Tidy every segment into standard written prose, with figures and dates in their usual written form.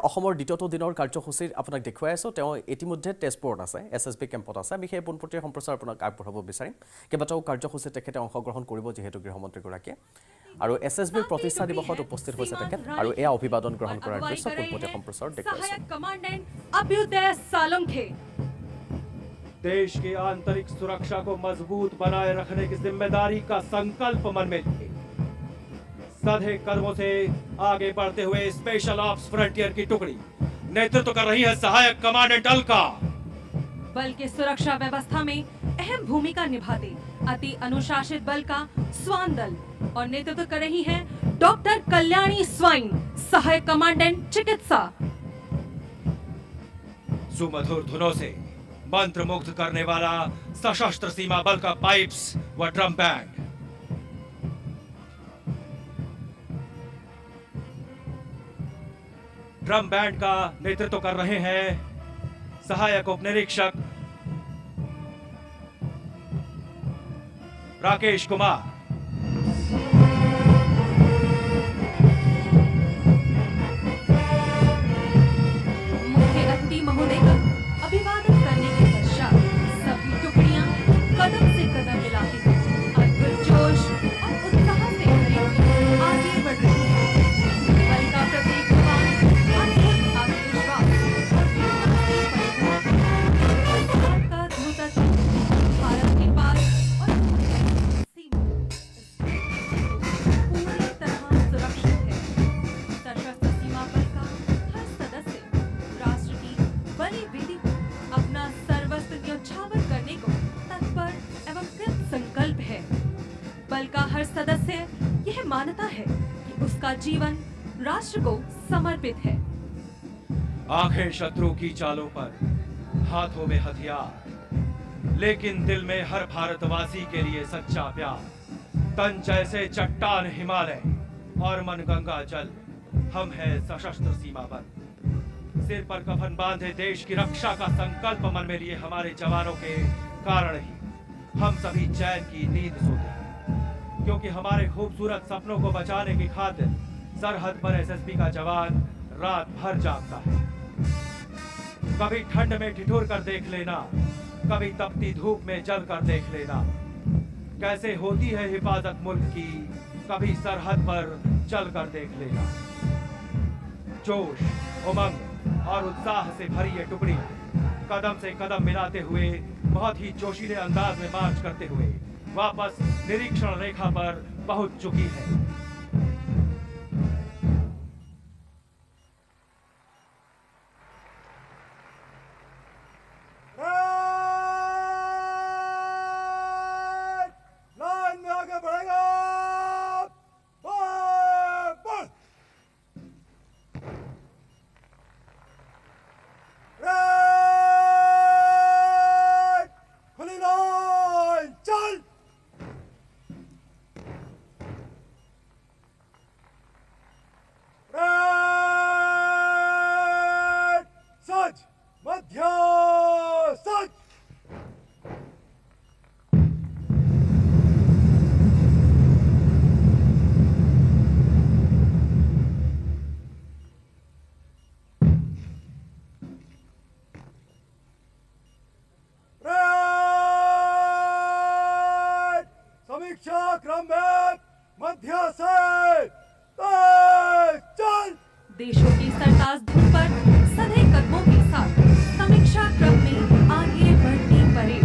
অসমৰ দ্বিতীয়টো দিনৰ কাৰ্যসূচীৰ আপোনাক দেখুৱাই আছো তেওঁ ইতিমধ্যে তেজপুৰত আছে এছএছবি কেম্পত আছে আমি সেই পোনপটীয়া সম্প্ৰচাৰ আপোনাক আগবঢ়াব বিচাৰিম কেইবাটাও কাৰ্যসূচী তেখেতে অংশগ্ৰহণ কৰিব যেহেতু গৃহমন্ত্ৰীগৰাকীয়ে আৰু এছএছবিৰ প্ৰতিষ্ঠা দিৱসত উপস্থিত হৈছে তেখেত আৰু এয়া অভিবাদন গ্ৰহণ কৰাৰ দৃশ্য পোনপটীয়া সম্প্ৰচাৰ দেখুৱাইছে कमांडेंट अभ्युदय सालुंखे देश की आंतरिक सुरक्षा को मजबूत बनाए रखने की जिम्मेदारी का संकल्प मन में लिए सधे कदमों से आगे बढ़ते हुए स्पेशल ऑप्स फ्रंटियर की टुकड़ी नेतृत्व कर रही है सहायक कमांडेंट अलका। बल के सुरक्षा व्यवस्था में अहम भूमिका निभाते अति अनुशासित बल का स्वान दल और नेतृत्व कर रही हैं डॉक्टर कल्याणी स्वाइन सहायक कमांडेंट चिकित्सा। सुमधुर धुनों से मंत्र मुग्ध करने वाला सशस्त्र सीमा बल का पाइप्स व ड्रम बैंड। ड्रम बैंड का नेतृत्व कर रहे हैं सहायक उपनिरीक्षक राकेश कुमार। मुख्य अतिथि महोदय का अभिवादन करने के पश्चात सभी टुकड़ियां कदम से कदम मिलाती हुई अद्भुत जोश और उत्साह से भरी हुई आगे बढ़ रही है। बल का प्रत्येक जवान अद्भुत आत्मविश्वास और वीरता से परिपूर्ण का धूतत्व भारत के पार और सीमा पूरी तरह सुरक्षित है। सशस्त्र सीमा बल का हर सदस्य राष्ट्र की बड़ी वेदी को अपना सर्वस्व न्यौछावर करने को तत्पर एवं कृत संकल्प है। बल का हर सदस्य यह मानता है कि उसका जीवन राष्ट्र को समर्पित है। आंखें शत्रु की चालों पर, हाथों में हथियार, लेकिन दिल में हर भारतवासी के लिए सच्चा प्यार। तन जैसे चट्टान हिमालय और मन गंगा जल, हम है सशस्त्र सीमा बल। सिर पर कफन बांधे देश की रक्षा का संकल्प मन में लिए हमारे जवानों के कारण ही हम सभी चैन की नींद सोते हैं, क्योंकि हमारे खूबसूरत सपनों को बचाने की खातिर सरहद पर एसएसबी का जवान रात भर जागता है। कभी ठंड में ठिठुर कर देख लेना, कभी तपती धूप में जल कर देख लेना, कैसे होती है हिफाजत मुल्क की, कभी सरहद पर चल कर देख लेना। जोश, उमंग और उत्साह से भरी ये टुकड़ी कदम से कदम मिलाते हुए बहुत ही जोशीले अंदाज में मार्च करते हुए वापस निरीक्षण रेखा पर पहुंच चुकी है। लाइन में आगे बढ़ेगा। खुली लाइन चल। सच मध्य सच। समीक्षा क्रम में मध्य से तेज चल। देशों की सरताज धुन पर सधे कदमों के साथ समीक्षा क्रम में आगे बढ़ती परेड।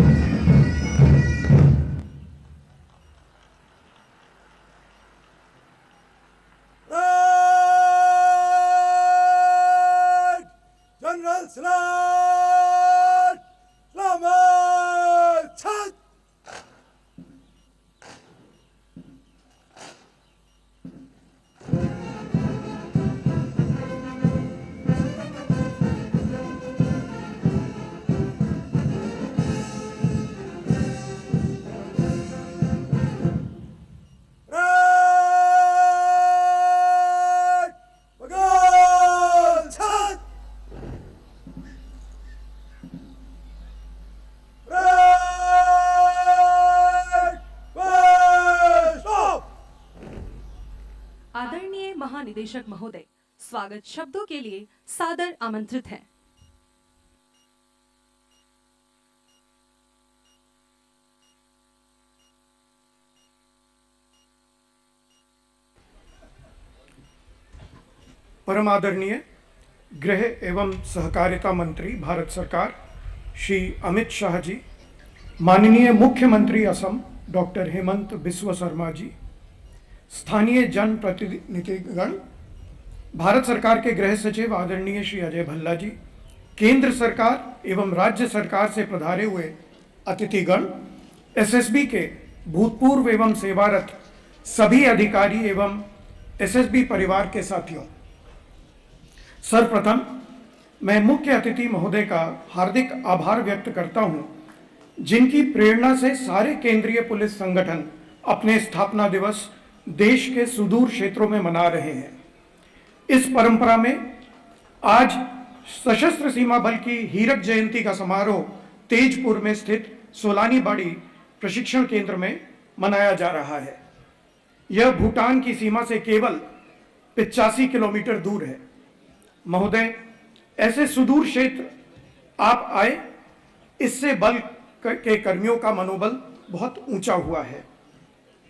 जनरल सलामत छत। आदरणीय महानिदेशक महोदय, स्वागत शब्दों के लिए सादर आमंत्रित हैं। परम आदरणीय गृह एवं सहकारिता मंत्री भारत सरकार श्री अमित शाह जी, माननीय मुख्यमंत्री असम डॉक्टर हेमंत बिस्वा शर्मा जी, स्थानीय जनप्रतिनिधिगण, भारत सरकार के गृह सचिव आदरणीय श्री अजय भल्ला जी, केंद्र सरकार एवं राज्य सरकार से पधारे हुए अतिथिगण, एसएसबी के भूतपूर्व एवं सेवारत सभी अधिकारी एवं एसएसबी परिवार के साथियों, सर्वप्रथम मैं मुख्य अतिथि महोदय का हार्दिक आभार व्यक्त करता हूं, जिनकी प्रेरणा से सारे केंद्रीय पुलिस संगठन अपने स्थापना दिवस देश के सुदूर क्षेत्रों में मना रहे हैं। इस परंपरा में आज सशस्त्र सीमा बल की हीरक जयंती का समारोह तेजपुर में स्थित सोलानी बाड़ी प्रशिक्षण केंद्र में मनाया जा रहा है। यह भूटान की सीमा से केवल 85 किलोमीटर दूर है। महोदय, ऐसे सुदूर क्षेत्र आप आए, इससे बल के कर्मियों का मनोबल बहुत ऊंचा हुआ है।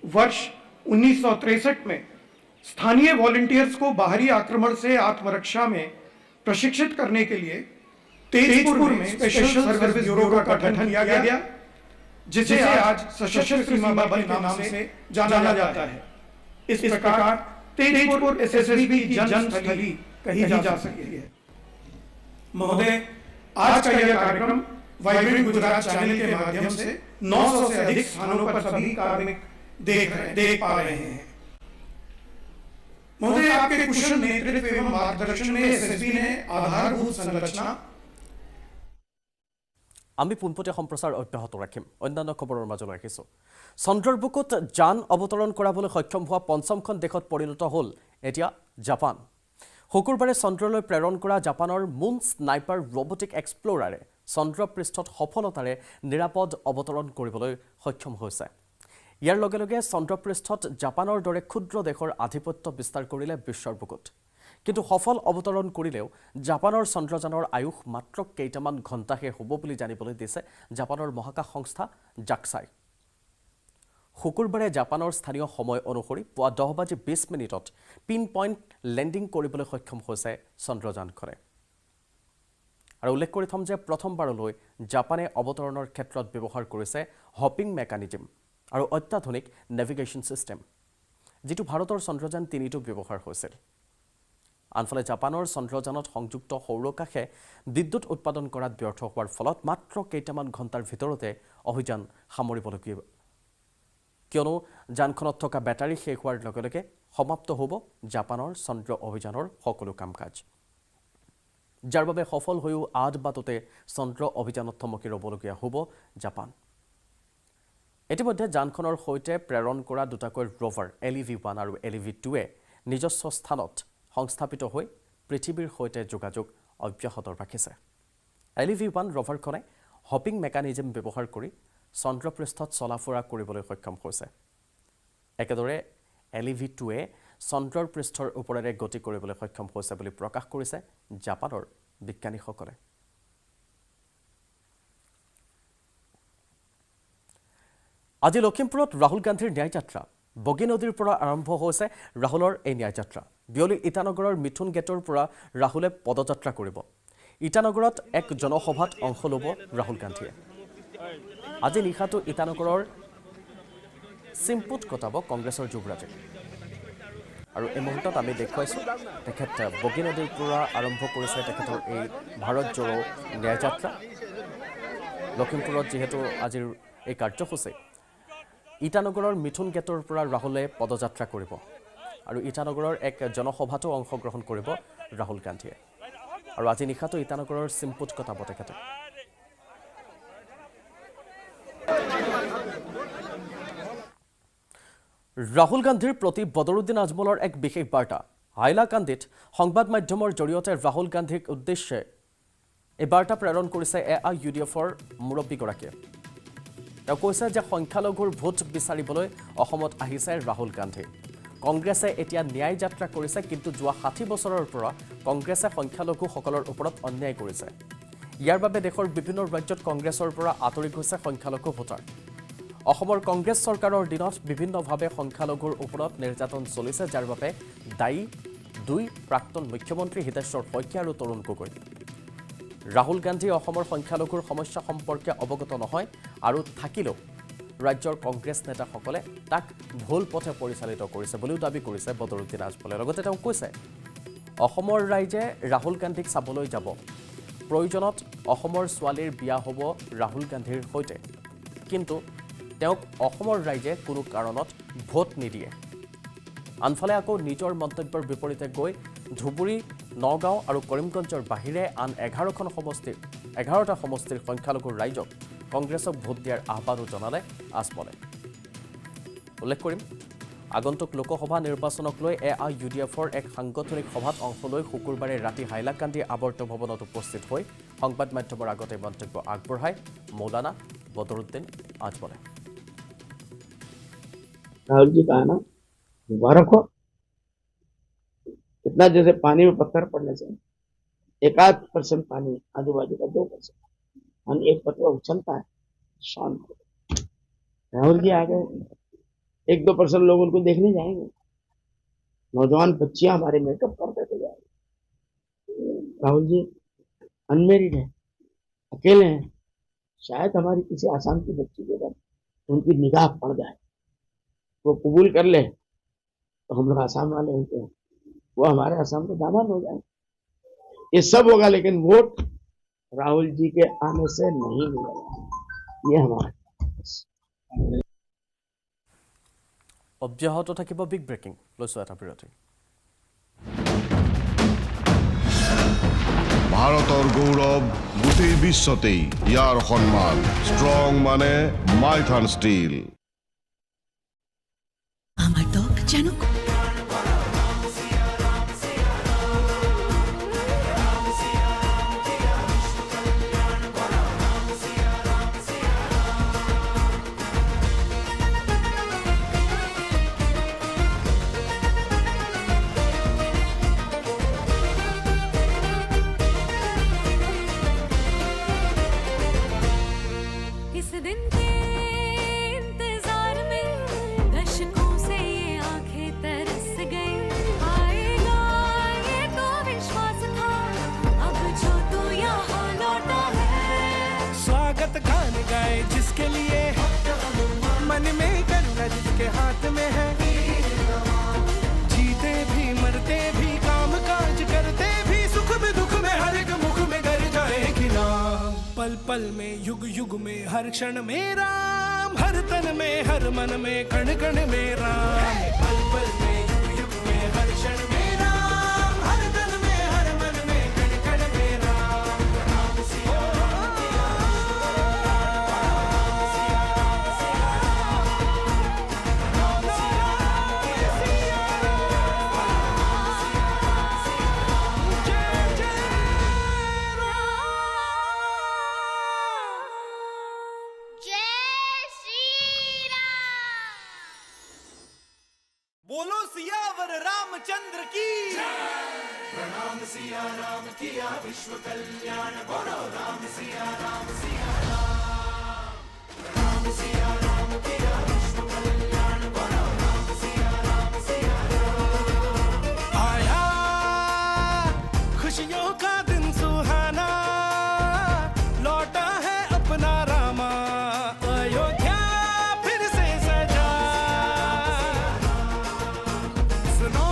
वर्ष 1963 में स्थानीय वॉलंटियर्स को बाहरी आक्रमण से आत्मरक्षा में प्रशिक्षित करने के लिए तेजपुर में स्पेशल सर्विस ब्यूरो का गठन किया गया, जिसे आज सशस्त्र सीमा बल के नाम से जाना जाता है। इस प्रकार तेजपुर एसएसबी की जन्मस्थली कही जा सकती है। महोदय, आज का यह कार्यक्रम वाइब्रेंट गुजरात चैनल के माध्यम से 900 से अधिक स्थानों पर सभी कार्मिक देख पा रहे हैं। महोदय, आपके कुशल नेतृत्व एवं मार्गदर्शन में एसएसबी ने आधारभूत संरचना। আমি পোনপটীয়া সম্প্ৰচাৰ অব্যাহত ৰাখিম। অন্যান্য খবৰৰ মাজলৈ ৰাখিছোঁ। চন্দ্ৰৰ বুকুত যান অৱতৰণ কৰাবলৈ সক্ষম হোৱা পঞ্চমখন দেশত পৰিণত হ'ল এতিয়া জাপান। শুকুৰবাৰে চন্দ্ৰলৈ প্ৰেৰণ কৰা জাপানৰ মুন স্নাইপাৰ ৰবটিক এক্সপ্ল'ৰাৰে চন্দ্ৰ পৃষ্ঠত সফলতাৰে নিৰাপদ অৱতৰণ কৰিবলৈ সক্ষম হৈছে। ইয়াৰ লগে লগে চন্দ্ৰপৃষ্ঠত জাপানৰ দৰে ক্ষুদ্ৰ দেশৰ আধিপত্য বিস্তাৰ কৰিলে বিশ্বৰ বুকুত। কিন্তু সফল অৱতৰণ কৰিলেও জাপানৰ চন্দ্ৰযানৰ আয়ুস মাত্ৰ কেইটামান ঘণ্টাহে হ'ব বুলি জানিবলৈ দিছে জাপানৰ মহাকাশ সংস্থা জাক্সাই। শুকুৰবাৰে জাপানৰ স্থানীয় সময় অনুসৰি পুৱা 10:20 পিন পইণ্ট লেণ্ডিং কৰিবলৈ সক্ষম হৈছে চন্দ্ৰযানখনে। আৰু উল্লেখ কৰি থম যে প্ৰথমবাৰলৈ জাপানে অৱতৰণৰ ক্ষেত্ৰত ব্যৱহাৰ কৰিছে হপিং মেকানিজম আৰু অত্যাধুনিক নেভিগেশ্যন ছিষ্টেম, যিটো ভাৰতৰ চন্দ্ৰযান 3টো ব্যৱহাৰ হৈছিল। আনফালে জাপানৰ চন্দ্ৰযানত সংযুক্ত সৌৰকাশে বিদ্যুৎ উৎপাদন কৰাত ব্যৰ্থ হোৱাৰ ফলত মাত্ৰ কেইটামান ঘণ্টাৰ ভিতৰতে অভিযান সামৰিবলগীয়া, কিয়নো যানখনত থকা বেটাৰী শেষ হোৱাৰ লগে লগে সমাপ্ত হ'ব জাপানৰ চন্দ্ৰ অভিযানৰ সকলো কাম কাজ, যাৰ বাবে সফল হৈও আদ বাটতে চন্দ্ৰ অভিযানত থমকি ৰ'বলগীয়া হ'ব জাপান। ইতিমধ্যে যানখনৰ সৈতে প্ৰেৰণ কৰা দুটাকৈ ৰভাৰ LEV-1 আৰু LEV-2 নিজস্ব স্থানত সংস্থাপিত হৈ পৃথিৱীৰ সৈতে যোগাযোগ অব্যাহত ৰাখিছে। LEV-1 ৰভাৰখনে হপিং মেকানিজম ব্যৱহাৰ কৰি চন্দ্ৰপৃষ্ঠত চলাফুৰা কৰিবলৈ সক্ষম হৈছে। একেদৰে LEV-2 চন্দ্ৰৰ পৃষ্ঠৰ ওপৰেৰে গতি কৰিবলৈ সক্ষম হৈছে বুলি প্ৰকাশ কৰিছে জাপানৰ বিজ্ঞানীসকলে। আজি লখিমপুৰত ৰাহুল গান্ধীৰ ন্যায়যাত্ৰা। বগী নদীৰ পৰা আৰম্ভ হৈছে ৰাহুলৰ এই ন্যায়যাত্ৰা। বিয়লি ইটানগৰৰ মিথুন গেটৰ পৰা ৰাহুলে পদযাত্ৰা কৰিব। ইটানগৰত এক জনসভাত অংশ ল'ব ৰাহুল গান্ধীয়ে। আজি নিশাটো ইটানগৰৰ চিম্পুত কটাব কংগ্ৰেছৰ যুৱৰাজে। আৰু এই মুহূৰ্তত আমি দেখুৱাইছোঁ তেখেত বগী নদীৰ পৰা আৰম্ভ কৰিছে তেখেতৰ এই ভাৰত জোড়ো ন্যায়যাত্ৰা। লখিমপুৰত যিহেতু আজিৰ এই কাৰ্যসূচী, ইটানগৰৰ মিথুন গেটৰ পৰা ৰাহুলে পদযাত্ৰা কৰিব আৰু ইটানগৰৰ এক জনসভাতো অংশগ্ৰহণ কৰিব ৰাহুল গান্ধীয়ে। আৰু আজি নিশাটো ইটানগৰৰ চিম্পুত কটাব তেখেতে। ৰাহুল গান্ধীৰ প্ৰতি বদৰুদ্দিন আজমলৰ এক বিশেষ বাৰ্তা। হাইলাকান্দিত সংবাদ মাধ্যমৰ জৰিয়তে ৰাহুল গান্ধীক উদ্দেশ্যে এই বাৰ্তা প্ৰেৰণ কৰিছে AIUDFৰ মুৰব্বীগৰাকীয়ে। তেওঁ কৈছে যে সংখ্যালঘুৰ ভোট বিচাৰিবলৈ অসমত আহিছে ৰাহুল গান্ধী। কংগ্ৰেছে এতিয়া ন্যায় যাত্ৰা কৰিছে, কিন্তু যোৱা 60 বছৰৰ পৰা কংগ্ৰেছে সংখ্যালঘুসকলৰ ওপৰত অন্যায় কৰিছে। ইয়াৰ বাবে দেশৰ বিভিন্ন ৰাজ্যত কংগ্ৰেছৰ পৰা আঁতৰি গৈছে সংখ্যালঘু ভোটাৰ। অসমৰ কংগ্ৰেছ চৰকাৰৰ দিনত বিভিন্নভাৱে সংখ্যালঘুৰ ওপৰত নিৰ্যাতন চলিছে, যাৰ বাবে দায়ী 2 প্ৰাক্তন মুখ্যমন্ত্ৰী হিতেশ্বৰ শইকীয়া আৰু তৰুণ গগৈ। ৰাহুল গান্ধী অসমৰ সংখ্যালঘুৰ সমস্যা সম্পৰ্কে অৱগত নহয় আৰু থাকিলেও ৰাজ্যৰ কংগ্ৰেছ নেতাসকলে তাক ভুল পথে পৰিচালিত কৰিছে বুলিও দাবী কৰিছে বদৰুদ্দিন আজমলে। লগতে তেওঁ কৈছে, অসমৰ ৰাইজে ৰাহুল গান্ধীক চাবলৈ যাব, প্ৰয়োজনত অসমৰ ছোৱালীৰ বিয়া হ'ব ৰাহুল গান্ধীৰ সৈতে, কিন্তু তেওঁক অসমৰ ৰাইজে কোনো কাৰণত ভোট নিদিয়ে। আনফালে আকৌ নিজৰ মন্তব্যৰ বিপৰীতে গৈ ধুবুৰী, নগাঁও আৰু কৰিমগঞ্জৰ বাহিৰে আন 11টা সমষ্টিৰ সংখ্যালঘু ৰাইজক কংগ্ৰেছক ভোট দিয়াৰ আহ্বানো জনালে আজমলে। উল্লেখ কৰিম, আগন্তুক লোকসভা নিৰ্বাচনক লৈ AIUDFৰ এক সাংগঠনিক সভাত অংশ লৈ শুকুৰবাৰে ৰাতি হাইলাকান্দি আৱৰ্ত ভৱনত উপস্থিত হৈ সংবাদ মাধ্যমৰ আগতে মন্তব্য আগবঢ়ায় মৌলানা বদৰুদ্দিন আজমলে। राहुल जी कहा ना, मुबारक हो। इतना जैसे पानी में पत्थर पड़ने से 1% पानी आजू बाजू का 2% और 1% उछलता है, शांत हो। राहुल जी आ गए, 1-2% लोग उनको देखने जाएंगे। नौजवान बच्चियां हमारे मेकअप करते थे जाएंगे। राहुल जी अनमेरिड है, अकेले हैं, शायद हमारी किसी आसाम की बच्ची के बाद उनकी निगाह पड़ जाए, वो कबूल कर ले तो हम लोग आसाम वाले होते हैं, वो हमारे आसाम के दामाद हो जाए। ये सब होगा, लेकिन वोट राहुल जी के आने से नहीं मिलेगा, ये हमारा। অব্যাহত থাকিব বিগ ব্ৰেকিং। লৈছোঁ এটা বিৰতি। ভাৰতৰ গৌৰৱ গোটেই বিশ্বতেই ইয়াৰ সন্মান। ষ্ট্ৰং মানে মাইথান ষ্টীল। আমার ত্বক যেন इस दिन के इंतजार में दशकों से ये आंखें तरस गई। आएगा ये तो विश्वास था, अब जो तू यहाँ लौटा है। स्वागत गान गाए जिसके लिए, मन में करना जिसके हाथ में है। जीते भी मरते भी काम काज करते भी, सुख में दुख में हर एक मुख में गर जाएगी नाम। पल पल में युग युग में हर क्षण में राम, हर तन में हर मन में कण कण में राम। पल पल में युग युग में हर क्षण में राम, हर तन में हर मन में कण कण में राम। राम सिया राम सिया बोलो सियावर रामचंद्र की। प्रणाम सिया राम किया विश्व कल्याण, बोलो राम सिया राम सिया राम। प्रणाम सिया राम किया विश्व कल्याण, बोलो राम सिया राम सिया राम। आया खुशियों का दिन सुहाना, लौटा है अपना रामा, अयोध्या फिर से सजा। सुनो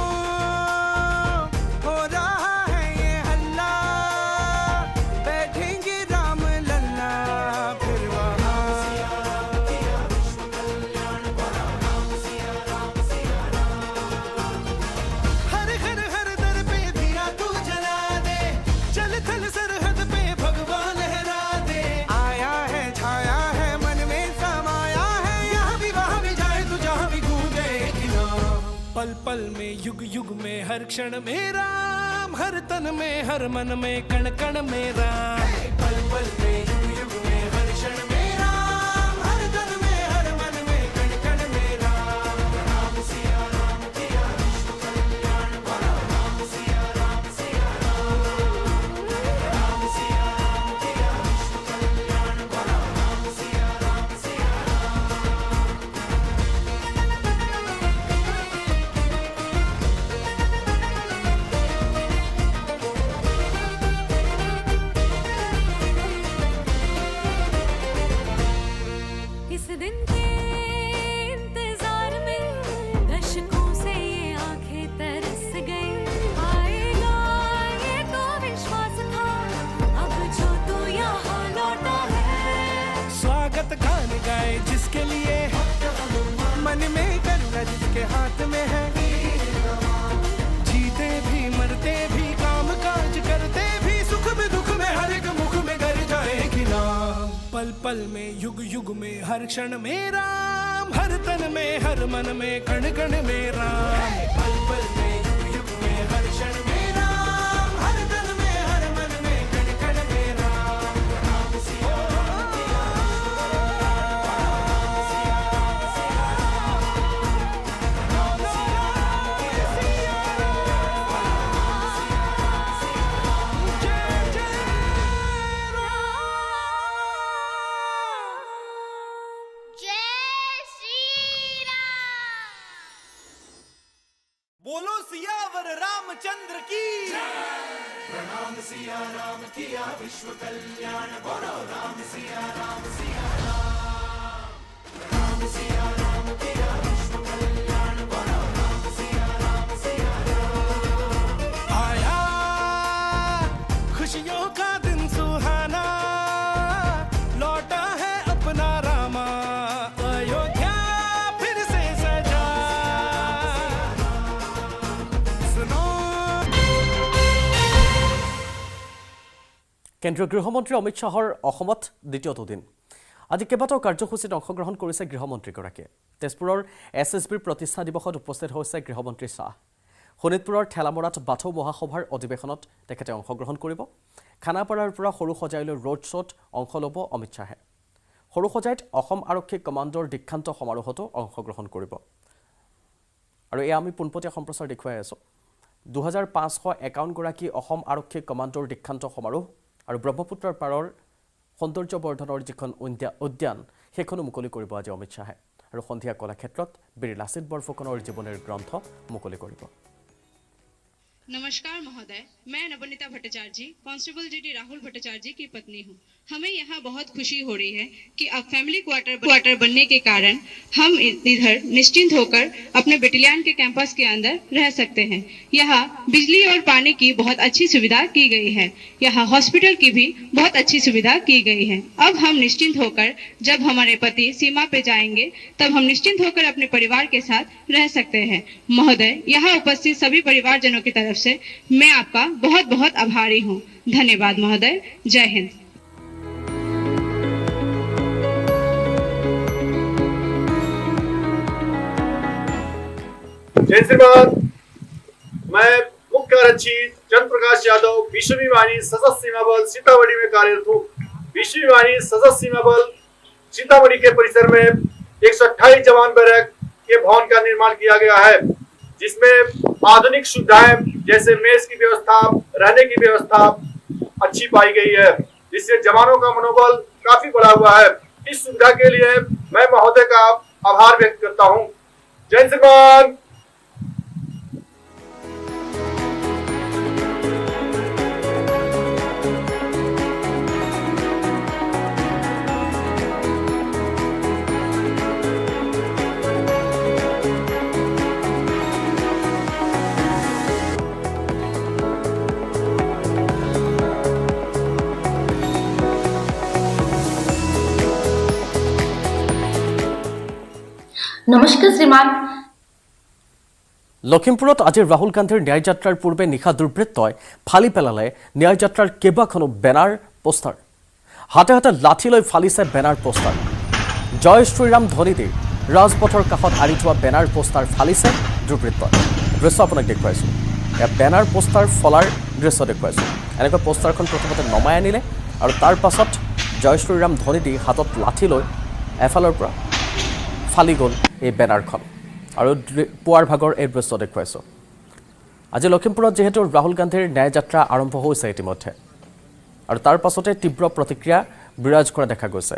हो रहा है ये हल्ला, बैठेंगे राम लल्ला फिर वहाँ। हर घर हर दर पे दिया तू जला दे, चल थल सरहद पे भगवा लहरा दे। आया है छाया है मन में समाया है, यहाँ भी वहाँ भी जाए तू जहाँ भी गूंजे कि नाम। पल पल में युग युग में हर क्षण में राम, हर तन में हर मन में कण कण में राम। पल पल में युग युग में हर क्षण में राम, हर तन में हर मन में कण कण में राम। राम सिया राम किया जिसके लिए मन में गंगा जिसके हाथ में है जीते भी मरते भी काम काज करते भी सुख में दुख में हर एक मुख में गर जाएगी नाम पल पल में युग युग में हर क्षण में राम हर तन में हर मन में कण कण में राम पल पल में युग युग में हर क्षण में राम हर तन में हर मन में कण कण में राम राम सिया राम सिया बोलो सियावर रामचंद्र की प्रणाम सिया राम किया विश्व कल्याण बोलो राम सिया राम प्रणाम सिया राम किया विश्व कल्याण बोलो राम सिया राम आया खुशियों का दिन सुहाना लौटा है अपना रामा अयोध्या फिर से सजा কেন্দ্ৰীয় গৃহমন্ত্ৰী অমিত শ্বাহৰ অসমত দ্বিতীয়টো দিন আজি কেইবাটাও কাৰ্যসূচীত অংশগ্ৰহণ কৰিছে গৃহমন্ত্ৰীগৰাকীয়ে তেজপুৰৰ SSBৰ প্ৰতিষ্ঠা দিৱসত উপস্থিত হৈছে গৃহমন্ত্ৰী শ্বাহ শোণিতপুৰৰ ঠেলামৰাত বাথৌ মহাসভাৰ অধিৱেশনত তেখেতে অংশগ্ৰহণ কৰিব খানাপাৰাৰ পৰা সৰু সজাইলৈ ৰোড শ্ব'ত অংশ ল'ব অমিত শ্বাহে সৰু সজাইত অসম আৰক্ষী কমাণ্ডৰ দীক্ষান্ত সমাৰোহতো অংশগ্ৰহণ কৰিব আৰু এয়া আমি পোনপটীয়া সম্প্ৰচাৰ দেখুৱাই আছোঁ 2551 গৰাকী অসম আৰক্ষী কমাণ্ডৰ দীক্ষান্ত সমাৰোহ আৰু ব্ৰহ্মপুত্ৰৰ পাৰৰ সৌন্দৰ্যবৰ্ধনৰ যিখন উদ্যান সেইখনো মুকলি কৰিব আজি অমিত শ্বাহে আৰু সন্ধিয়া কলাক্ষেত্ৰত বীৰ লাচিত বৰফুকনৰ জীৱনীৰ গ্ৰন্থ মুকলি কৰিব नमस्कार महोदय, मैं नवनीता भट्टाचार्य जी, कांस्टेबल जीडी राहुल भट्टाचार्य जी की पत्नी हूँ। हमें यहाँ बहुत खुशी हो रही है कि अब फैमिली क्वार्टर बनने के कारण हम इधर निश्चिंत होकर अपने बटालियन के कैंपस के अंदर रह सकते हैं। यहाँ बिजली और पानी की बहुत अच्छी सुविधा की गई है। यहाँ हॉस्पिटल की भी बहुत अच्छी सुविधा की गई है। अब हम निश्चिंत होकर जब हमारे पति सीमा पे जाएंगे तब हम निश्चिंत होकर अपने परिवार के साथ रह सकते हैं। महोदय, यहाँ उपस्थित सभी परिवारजनों की तरफ से मैं आपका बहुत बहुत आभारी हूँ। धन्यवाद महोदय। जय हिंद। जय श्रीमान, मैं मुख्य आरक्षी चंद्र प्रकाश यादव विश्व विमानी सशस्त्र सीमा बल सीतामढ़ी में कार्यरत हूँ। विश्व विमानी सशस्त्र सीमा बल सीतामढ़ी के परिसर में 128 जवान बैरक के भवन का निर्माण किया गया है, जिसमें आधुनिक सुविधाएं जैसे मेस की व्यवस्था, रहने की व्यवस्था अच्छी पाई गई है, जिससे जवानों का मनोबल काफी बढ़ा हुआ है। इस सुविधा के लिए मैं महोदय का आभार व्यक्त करता हूँ। जय श्रीमान। নমস্কাৰ শ্ৰীমান লখিমপুৰত আজি ৰাহুল গান্ধীৰ ন্যায় যাত্ৰাৰ পূৰ্বে নিশা দুৰ্বৃত্তই ফালি পেলালে ন্যায় যাত্ৰাৰ কেইবাখনো বেনাৰ পোষ্টাৰ হাতে হাতে লাঠি লৈ ফালিছে বেনাৰ পোষ্টাৰ জয় শ্ৰীৰাম ধ্বনি দি ৰাজপথৰ কাষত আৰি থোৱা বেনাৰ পোষ্টাৰ ফালিছে দুৰ্বৃত্তই দৃশ্য আপোনাক দেখুৱাইছোঁ এয়া বেনাৰ পোষ্টাৰ ফলাৰ দৃশ্য দেখুৱাইছোঁ এনেকৈ পোষ্টাৰখন প্ৰথমতে নমাই আনিলে আৰু তাৰ পাছত জয় শ্ৰীৰাম ধ্বনি দি হাতত লাঠি লৈ এফালৰ পৰা ফালি গ'ল এই বেনাৰখন আৰু পুৱাৰ ভাগৰ এই দৃশ্য দেখুৱাইছোঁ আজি লখিমপুৰত যেহেতু ৰাহুল গান্ধীৰ ন্যায় যাত্ৰা আৰম্ভ হৈছে ইতিমধ্যে আৰু তাৰ পাছতে তীব্ৰ প্ৰতিক্ৰিয়া বিৰাজ কৰা দেখা গৈছে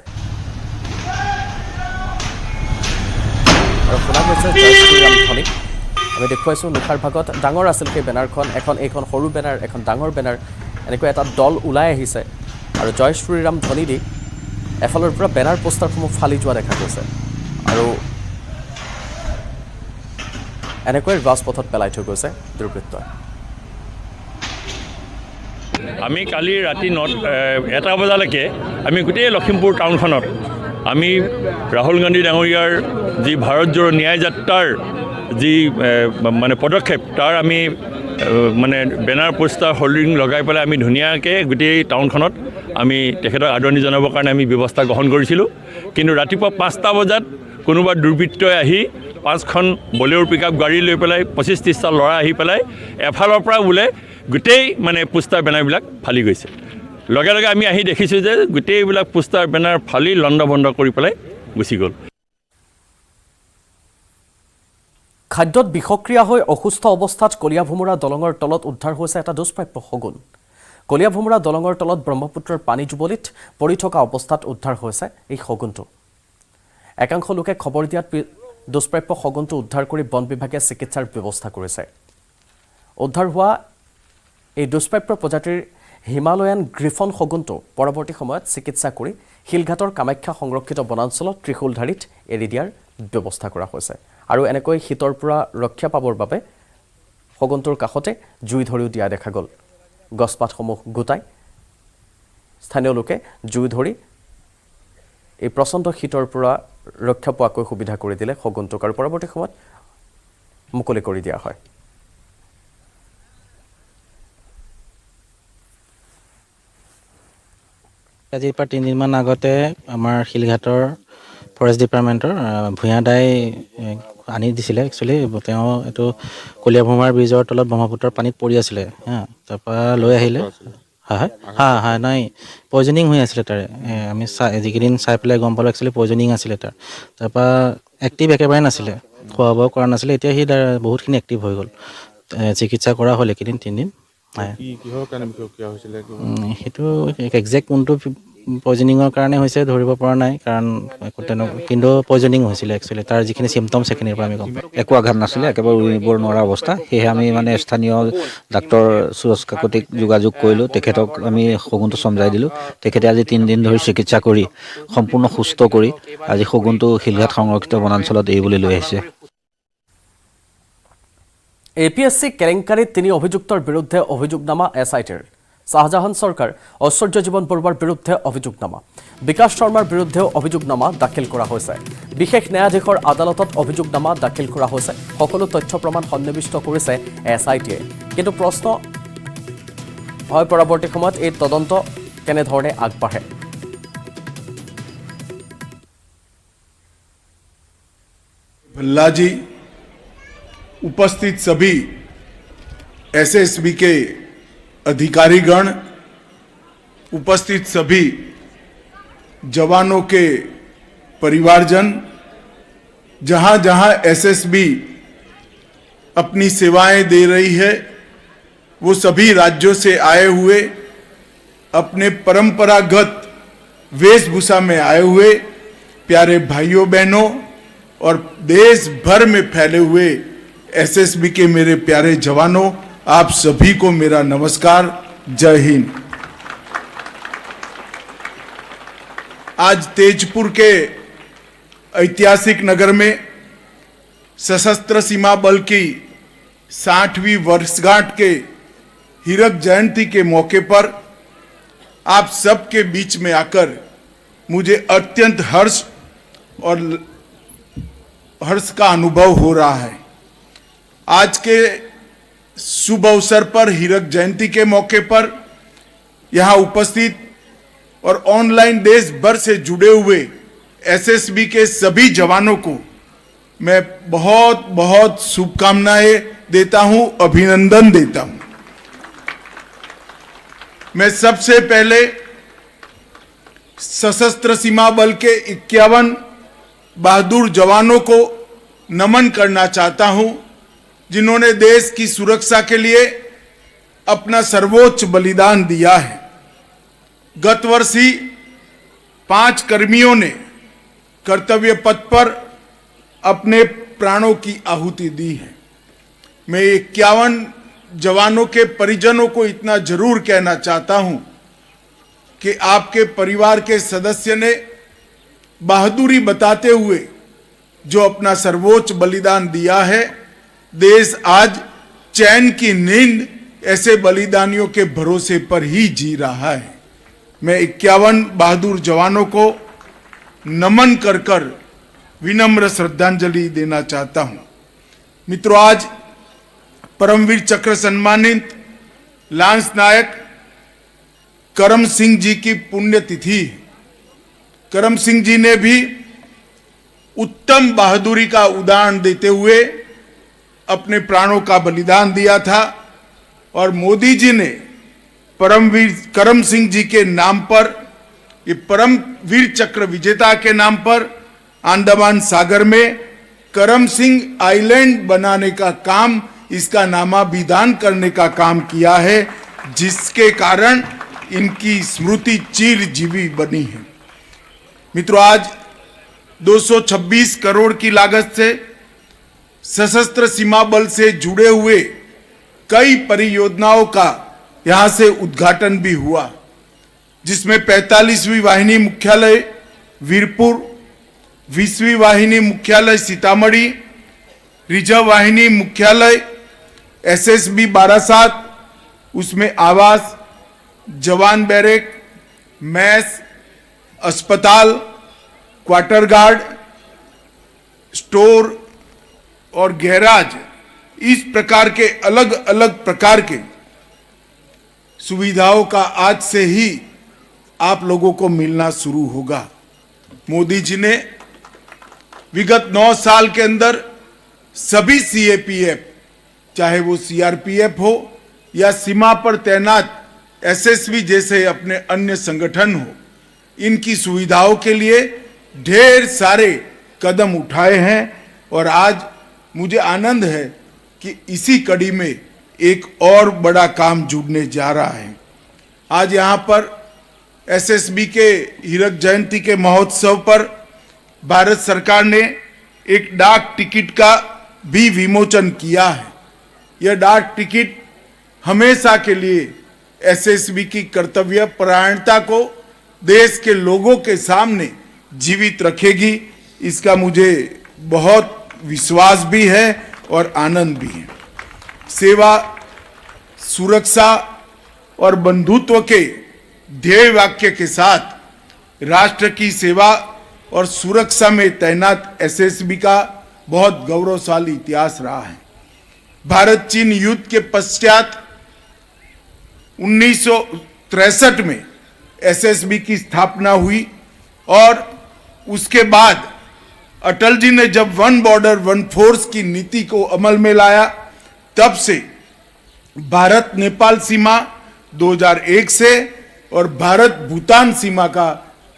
আৰু শুনা গৈছে জয় শ্ৰীৰাম ধ্বনি আমি দেখুৱাইছোঁ নিশাৰ ভাগত ডাঙৰ আছিল সেই বেনাৰখন এইখন সৰু বেনাৰ এখন ডাঙৰ বেনাৰ এনেকৈ এটা দল ওলাই আহিছে আৰু জয় শ্ৰীৰাম ধ্বনি দি এফালৰ পৰা বেনাৰ পোষ্টাৰসমূহ ফালি যোৱা দেখা গৈছে আৰু এনেকৈ ৰাজপথত পেলাই থৈ গৈছে দুৰ্বৃত্তই আমি কালি ৰাতি 1টা বজালৈকে আমি গোটেই লখিমপুৰ টাউনখনত আমি ৰাহুল গান্ধী ডাঙৰীয়াৰ যি ভাৰত জোড়ো ন্যায় যাত্ৰাৰ যি মানে পদক্ষেপ তাৰ আমি মানে বেনাৰ পোষ্টাৰ হোল্ডিং লগাই পেলাই আমি ধুনীয়াকৈ গোটেই টাউনখনত আমি তেখেতক আদৰণি জনাবৰ কাৰণে আমি ব্যৱস্থা গ্ৰহণ কৰিছিলোঁ। কিন্তু ৰাতিপুৱা 5টা বজাত কোনোবা দুৰ্বৃত্তই আহি 5খন বলেৰ' পিকআপ গাড়ী লৈ পেলাই 25-30টা ল'ৰা আহি পেলাই এফালৰ পৰা বোলে গোটেই মানে পোষ্টাৰ বেনাৰবিলাক ফালি গৈছে। লগে লগে আমি আহি দেখিছোঁ যে গোটেইবিলাক পোষ্টাৰ বেনাৰ ফালি লণ্ড ভণ্ড কৰি পেলাই গুচি গ'ল। খাদ্যত বিষক্ৰিয়া হৈ অসুস্থ অৱস্থাত কলীয়াভোমোৰা দলঙৰ তলত উদ্ধাৰ হৈছে এটা দুষ্প্ৰাপ্য শগুন। কলীয়াভোমোৰা দলঙৰ তলত ব্ৰহ্মপুত্ৰৰ পানী যুৱলীত পৰি থকা অৱস্থাত উদ্ধাৰ হৈছে এই শগুনটো। একাংশ লোকে খবৰ দিয়াত দুষ্প্ৰাপ্য শগুনটো উদ্ধাৰ কৰি বন বিভাগে চিকিৎসাৰ ব্যৱস্থা কৰিছে। উদ্ধাৰ হোৱা এই দুষ্প্ৰাপ্য প্ৰজাতিৰ হিমালয়ান গ্ৰিফন শগুনটো পৰৱৰ্তী সময়ত চিকিৎসা কৰি শিলঘাটৰ কামাখ্যা সংৰক্ষিত বনাঞ্চলত ত্ৰিশূলধাৰীত এৰি দিয়াৰ ব্যৱস্থা কৰা হৈছে। আৰু এনেকৈ শীতৰ পৰা ৰক্ষা পাবৰ বাবে শগুনটোৰ কাষতে জুই ধৰিও দিয়া দেখা গ'ল। গছপাতসমূহ গোটাই স্থানীয় লোকে জুই ধৰি এই প্ৰচণ্ড শীতৰ পৰা ৰক্ষা পোৱাকৈ সুবিধা কৰি দিলে শগুনটোক আৰু পৰৱৰ্তী সময়ত মুকলি কৰি দিয়া হয়। আজিৰ পৰা 3 দিনমান আগতে আমাৰ শিলঘাটৰ ফৰেষ্ট ডিপাৰ্টমেণ্টৰ ভূঞা দাই আনি দিছিলে। একচুৱেলি তেওঁ এইটো কলীয়াভোমোৰা ব্ৰিজৰ তলত ব্ৰহ্মপুত্ৰৰ পানীত পৰি আছিলে তাৰপৰা লৈ আহিলে। হয় নাই পয়জনিং হৈ আছিলে তাৰে আমি যিকেইদিন চাই পেলাই গম পালোঁ একচুৱেলি পয়জনিং আছিলে তাৰপৰা এক্টিভ একেবাৰে নাছিলে, খোৱা বোৱা কৰা নাছিলে। এতিয়া সি বহুতখিনি এক্টিভ হৈ গ'ল, চিকিৎসা কৰা হ'ল এইকেইদিন 3 দিন। সেইটো একজেক্ট কোনটো পয়জনিঙৰ কাৰণে হৈছে ধৰিব পৰা নাই, কাৰণ একো তেনেকুৱা, কিন্তু পয়জনিং হৈছিলে একচুৱেলি। তাৰ যিখিনি চিমটমছ সেইখিনিৰ পৰা আমি গম পাওঁ। একো আঘাত নাছিলে, একেবাৰে উৰিব নোৱাৰা অৱস্থা। সেয়েহে আমি মানে স্থানীয় ডাক্তৰ সুৰজ কাকতিক যোগাযোগ কৰিলোঁ, তেখেতক আমি শগুনটো চমজাই দিলোঁ। তেখেতে আজি 3 দিন ধৰি চিকিৎসা কৰি সম্পূৰ্ণ সুস্থ কৰি আজি শগুনটো শিলঘাট সংৰক্ষিত বনাঞ্চলত এৰিবলৈ লৈ আহিছে। APSC কেলেংকাৰীত 3 অভিযুক্তৰ বিৰুদ্ধে অভিযোগনামা SITৰ। শাহজাহান চৰকাৰ, ঐশ্বৰ্য জীৱন বৰুৱাৰ বিৰুদ্ধে অভিযোগনামা, বিকাশ শৰ্মাৰ বিৰুদ্ধেও অভিযোগনামা দাখিল কৰা হৈছে। বিশেষ ন্যায়াধীশৰ আদালতত অভিযোগনামা দাখিল কৰা হৈছে। সকলো তথ্য প্ৰমাণ সন্নিৱিষ্ট কৰিছে SITয়ে। কিন্তু প্ৰশ্ন হয় পৰৱৰ্তী সময়ত এই তদন্ত কেনেধৰণে আগবাঢ়ে। भल्ला जी, उपस्थित सभी SSB के अधिकारीगण, उपस्थित सभी जवानों के परिवारजन, जहां जहां SSB अपनी सेवाएं दे रही है वो सभी राज्यों से आए हुए अपने परंपरागत वेशभूषा में आए हुए प्यारे भाइयों बहनों और देश भर में फैले हुए SSB के मेरे प्यारे जवानों, आप सभी को मेरा नमस्कार, जय हिंद। आज तेजपुर के ऐतिहासिक नगर में सशस्त्र सीमा बल की 60वीं वर्षगांठ के हीरक जयंती के मौके पर आप सबके बीच में आकर मुझे अत्यंत हर्ष का अनुभव हो रहा है। आज के शुभ अवसर पर, हीरक जयंती के मौके पर यहाँ उपस्थित और ऑनलाइन देश भर से जुड़े हुए SSB के सभी जवानों को मैं बहुत बहुत शुभकामनाएं देता हूं, अभिनंदन देता हूं। मैं सबसे पहले सशस्त्र सीमा बल के 51 बहादुर जवानों को नमन करना चाहता हूं, जिन्होंने देश की सुरक्षा के लिए अपना सर्वोच्च बलिदान दिया है। गत वर्ष ही 5 कर्मियों ने कर्तव्य पथ पर अपने प्राणों की आहुति दी है। मैं 51 जवानों के परिजनों को इतना जरूर कहना चाहता हूं कि आपके परिवार के सदस्य ने बहादुरी बताते हुए जो अपना सर्वोच्च बलिदान दिया है, देश आज चैन की नींद ऐसे बलिदानियों के भरोसे पर ही जी रहा है। मैं 51 बहादुर जवानों को नमन कर विनम्र श्रद्धांजलि देना चाहता हूं। मित्रों, आज परमवीर चक्र सम्मानित लांस नायक करम सिंह जी की पुण्यतिथि है। करम सिंह जी ने भी उत्तम बहादुरी का उदाहरण देते हुए अपने प्राणों का बलिदान दिया था और मोदी जी ने परमवीर करम सिंह जी के नाम पर, ये परमवीर चक्र विजेता के नाम पर अंडमान सागर में करम सिंह आइलैंड बनाने का काम, इसका नामाभिधान करने का काम किया है, जिसके कारण इनकी स्मृति चिरजीवी बनी है। मित्रों, आज 226 करोड़ की लागत से सशस्त्र सीमा बल से जुड़े हुए कई परियोजनाओं का यहां से उद्घाटन भी हुआ, जिसमें 45वीं वाहिनी मुख्यालय वीरपुर, 20वीं वाहिनी मुख्यालय सीतामढ़ी, रिजर्व वाहिनी मुख्यालय एसएसबी बारासात, उसमें आवास, जवान बैरक, मैस, अस्पताल, क्वार्टर गार्ड, स्टोर और गैराज, इस प्रकार के अलग अलग प्रकार के सुविधाओं का आज से ही आप लोगों को मिलना शुरू होगा। मोदी जी ने विगत 9 साल के अंदर सभी सीएपीएफ, चाहे वो सीआरपीएफ हो या सीमा पर तैनात एसएसबी जैसे अपने अन्य संगठन हो, इनकी सुविधाओं के लिए ढेर सारे कदम उठाए हैं और आज मुझे आनंद है कि इसी कड़ी में एक और बड़ा काम जुड़ने जा रहा है। आज यहाँ पर एसएसबी के हीरक जयंती के महोत्सव पर भारत सरकार ने एक डाक टिकट का भी विमोचन किया है। यह डाक टिकट हमेशा के लिए एसएसबी की कर्तव्य परायणता को देश के लोगों के सामने जीवित रखेगी, इसका मुझे बहुत विश्वास भी है और आनंद भी है। सेवा, सुरक्षा और बंधुत्व के ध्येय वाक्य के साथ राष्ट्र की सेवा और सुरक्षा में तैनात एसएसबी का बहुत गौरवशाली इतिहास रहा है। भारत चीन युद्ध के पश्चात 1963 में एसएसबी की स्थापना हुई और उसके बाद अटल जी ने जब वन बॉर्डर वन फोर्स की नीति को अमल में लाया, तब से भारत नेपाल सीमा 2001 से और भारत भूटान सीमा का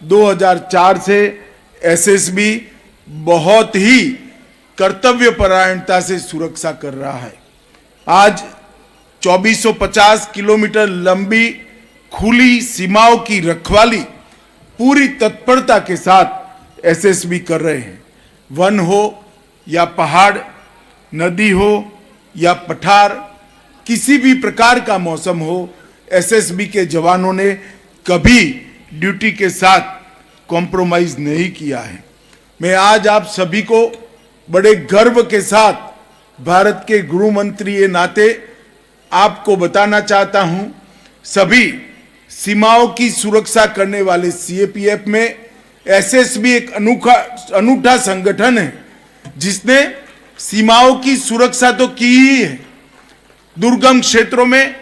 2004 से एसएसबी बहुत ही कर्तव्य परायणता से सुरक्षा कर रहा है। आज 2450 किलोमीटर लंबी खुली सीमाओं की रखवाली पूरी तत्परता के साथ एसएसबी कर रहे हैं। वन हो या पहाड़, नदी हो या पठार, किसी भी प्रकार का मौसम हो, एसएसबी के जवानों ने कभी ड्यूटी के साथ कॉम्प्रोमाइज नहीं किया है। मैं आज आप सभी को बड़े गर्व के साथ भारत के गृह मंत्री के नाते आपको बताना चाहता हूं, सभी सीमाओं की सुरक्षा करने वाले सीएपीएफ में एसएसबी एक अनूठा संगठन है, जिसने सीमाओं की सुरक्षा तो की ही है, दुर्गम क्षेत्रों में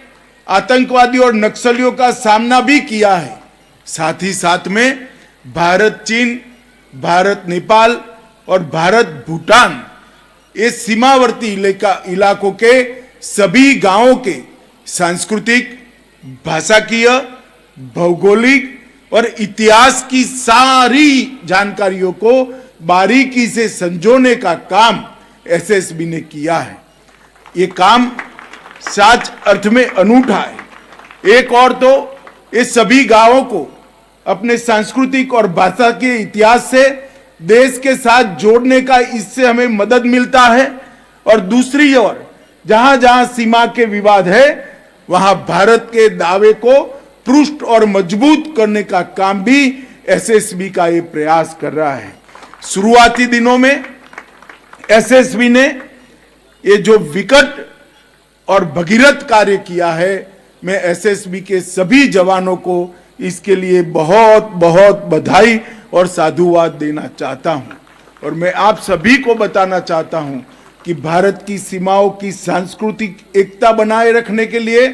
आतंकवादी और नक्सलियों का सामना भी किया है। साथ ही साथ में भारत चीन, भारत नेपाल और भारत भूटान, ये सीमावर्ती इलाकों के सभी गांवों के सांस्कृतिक, भाषाकीय, भौगोलिक और इतिहास की सारी जानकारियों को बारीकी से संजोने का काम एसएसबी ने किया है। ये काम सच अर्थ में अनूठा है। एक और तो ये सभी गांवों को अपने सांस्कृतिक और भाषा के इतिहास से देश के साथ जोड़ने का इससे हमें मदद मिलता है, और दूसरी ओर जहां जहां सीमा के विवाद है वहां भारत के दावे को पुष्ट और मजबूत करने का काम भी एसएसबी का ये प्रयास कर रहा है। शुरुआती दिनों में एसएसबी ने ये जो विकट और भगीरथ कार्य किया है, मैं एसएसबी के सभी जवानों को इसके लिए बहुत बहुत बधाई और साधुवाद देना चाहता हूं। और मैं आप सभी को बताना चाहता हूं कि भारत की सीमाओं की सांस्कृतिक एकता बनाए रखने के लिए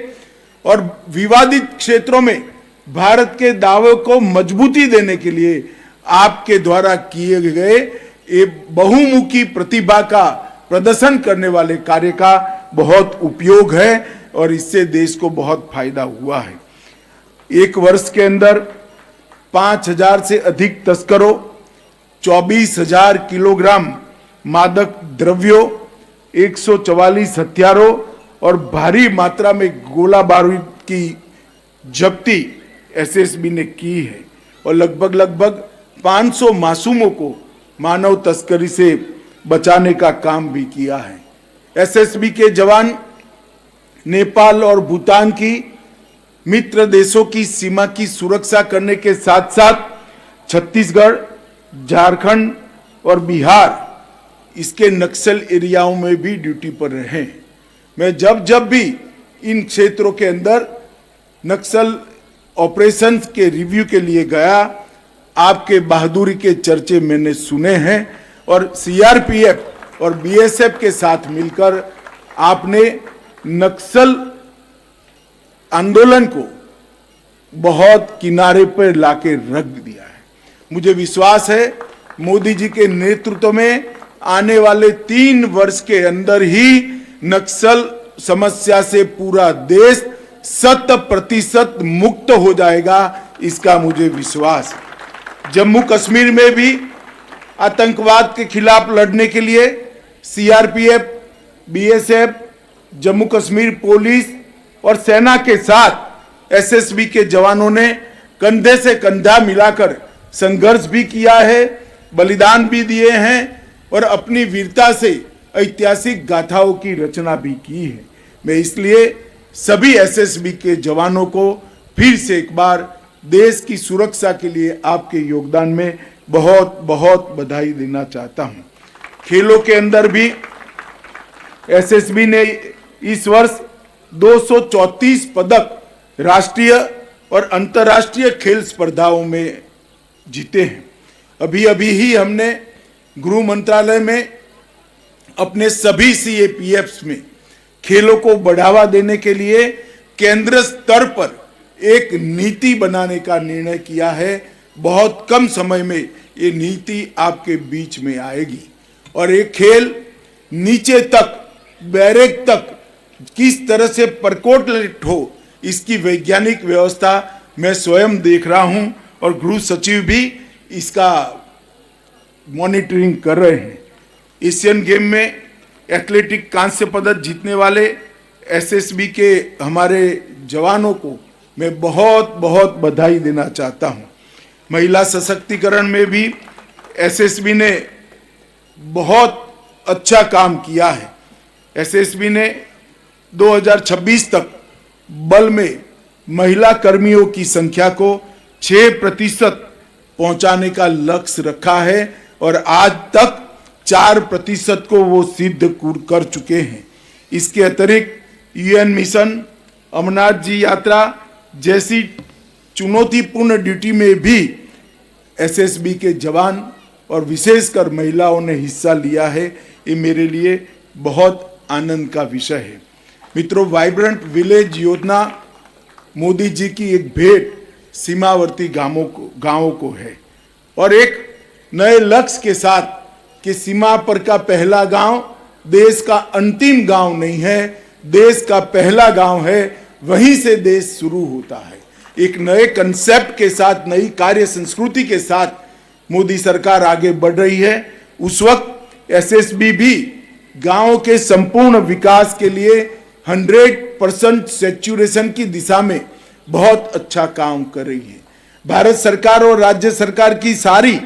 और विवादित क्षेत्रों में भारत के दावों को मजबूती देने के लिए आपके द्वारा किए गए ये बहुमुखी प्रतिभा का प्रदर्शन करने वाले कार्य का बहुत उपयोग है और इससे देश को बहुत फायदा हुआ है। एक वर्ष के अंदर 5,000 से अधिक तस्करों, 24,000 किलोग्राम मादक द्रव्यों, 144 हथियारों और भारी मात्रा में गोला बारूद की जब्ती एसएसबी ने की है और लगभग 500 मासूमों को मानव तस्करी से बचाने का काम भी किया है। एसएसबी के जवान नेपाल और भूटान की मित्र देशों की सीमा की सुरक्षा करने के साथ साथ छत्तीसगढ़, झारखंड और बिहार इसके नक्सल एरियाओं में भी ड्यूटी पर रहे। मैं जब भी इन क्षेत्रों के अंदर नक्सल ऑपरेशंस के रिव्यू के लिए गया, आपके बहादुरी के चर्चे मैंने सुने हैं और सीआरपीएफ और बीएसएफ के साथ मिलकर आपने नक्सल आंदोलन को बहुत किनारे पर लाके रख दिया है। मुझे विश्वास है मोदी जी के नेतृत्व में आने वाले 3 वर्ष के अंदर ही नक्सल समस्या से पूरा देश 100% मुक्त हो जाएगा, इसका मुझे विश्वास है। जम्मू कश्मीर में भी आतंकवाद के खिलाफ लड़ने के लिए CRPF, BSF, Jammu Kashmir police और सेना के साथ एसएसबी के जवानों ने कंधे से कंधा मिलाकर संघर्ष भी किया है, बलिदान भी दिए हैं और अपनी वीरता से ऐतिहासिक गाथाओं की रचना भी की है। मैं इसलिए सभी एसएसबी के जवानों को फिर से एक बार देश की सुरक्षा के लिए आपके योगदान में बहुत बहुत बधाई देना चाहता हूं। खेलों के अंदर भी एसएसबी ने इस वर्ष 234 पदक राष्ट्रीय और अंतर्राष्ट्रीय खेल स्पर्धाओं में जीते हैं। अभी ही हमने गृह मंत्रालय में अपने सभी सीएपीएफ्स में खेलों को बढ़ावा देने के लिए केंद्र स्तर पर एक नीति बनाने का निर्णय किया है। बहुत कम समय में ये नीति आपके बीच में आएगी और ये खेल नीचे तक, बैरेक तक किस तरह से परकोट हो, इसकी वैज्ञानिक व्यवस्था मैं स्वयं देख रहा हूं और गृह सचिव भी इसका मॉनिटरिंग कर रहे हैं। एशियन गेम में एथलेटिक कांस्य पदक जीतने वाले एसएसबी के हमारे जवानों को मैं बहुत बहुत बधाई देना चाहता हूं। महिला सशक्तिकरण में भी एसएसबी ने बहुत अच्छा काम किया है। एसएसबी ने 2026 तक बल में महिला कर्मियों की संख्या को 6% पहुंचाने का लक्ष्य रखा है और आज तक 4% को वो सिद्ध कर चुके हैं। इसके अतिरिक्त यूएन मिशन, अमरनाथ जी यात्रा जैसी चुनौतीपूर्ण ड्यूटी में भी एसएसबी के जवान और विशेषकर महिलाओं ने हिस्सा लिया है। ये मेरे लिए बहुत आनंद का विषय है। मित्रों, वाइब्रेंट विलेज योजना मोदी जी की एक भेंट सीमावर्ती गांवों को है और एक नए लक्ष्य के साथ कि सीमा पर का पहला गांव देश का अंतिम गांव नहीं है, देश का पहला गांव है, वहीं से देश शुरू होता है। एक नए कंसेप्ट के साथ, नई कार्य संस्कृति के साथ मोदी सरकार आगे बढ़ रही है। उस वक्त एसएसबी भी गांव के संपूर्ण विकास के लिए 100% सैचुरेशन की दिशा में बहुत अच्छा काम कर रही है। भारत सरकार और राज्य सरकार की सारी